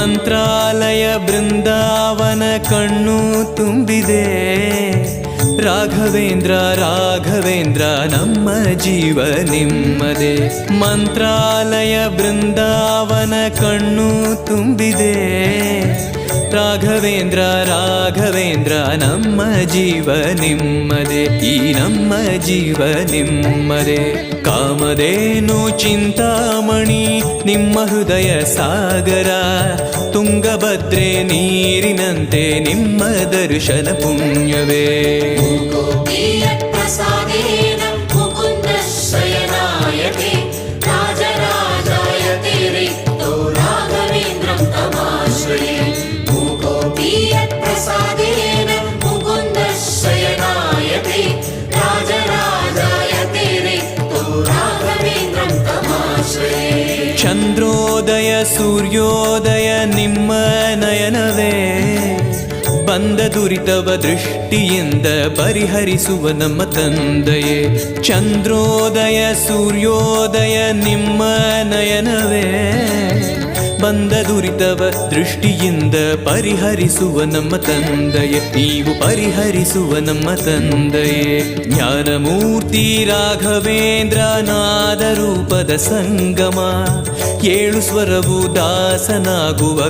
ಮಂತ್ರಾಲಯ ಬೃಂದಾವನ ಕಣ್ಣು ತುಂಬಿದೆ. ರಾಘವೇಂದ್ರ ರಾಘವೇಂದ್ರ ನಮ್ಮ ಜೀವ ನಿಮ್ಮದೇ. ಮಂತ್ರಾಲಯ ಬೃಂದಾವನ ಕಣ್ಣು ತುಂಬಿದೆ. ರಾಘವೇಂದ್ರ ರಾಘವೇಂದ್ರ ನಮ್ಮ ಜೀವ ನಿಮ್ಮದೇ. ಈ ನಮ್ಮ ಜೀವ ನಿಮ್ಮದೇ. ಕಾಮಧೇನು ಚಿಂತಾಮಣಿ ನಿಮ್ಮ ಹೃದಯ ಸಾಗರ. ತುಂಗಭದ್ರೆ ನೀರಿನಂತೆ ನಿಮ್ಮ ದರ್ಶನ ಪುಣ್ಯವೇ. ಚಂದ್ರೋದಯ ಸೂರ್ಯೋದಯ ನಿಮ್ಮ ನಯನವೇ. ಬಂದ ದುರಿತವ ದೃಷ್ಟಿಯಿಂದ ಪರಿಹರಿಸುವ ನಮ್ಮ ತಂದೆಯೇ. ಚಂದ್ರೋದಯ ಸೂರ್ಯೋದಯ ನಿಮ್ಮ ನಯನವೇ. ಬಂದ ದುರಿತವ ದೃಷ್ಟಿಯಿಂದ ಪರಿಹರಿಸುವ ನಮ್ಮ ತಂದೆಯೇ. ನೀವು ಪರಿಹರಿಸುವ ನಮ್ಮ ತಂದೆಯೇ. ಜ್ಞಾನಮೂರ್ತಿ ರಾಘವೇಂದ್ರ ನಾದ ರೂಪದ ಸಂಗಮ. ಏಳು ಸ್ವರವು ದಾಸನಾಗುವ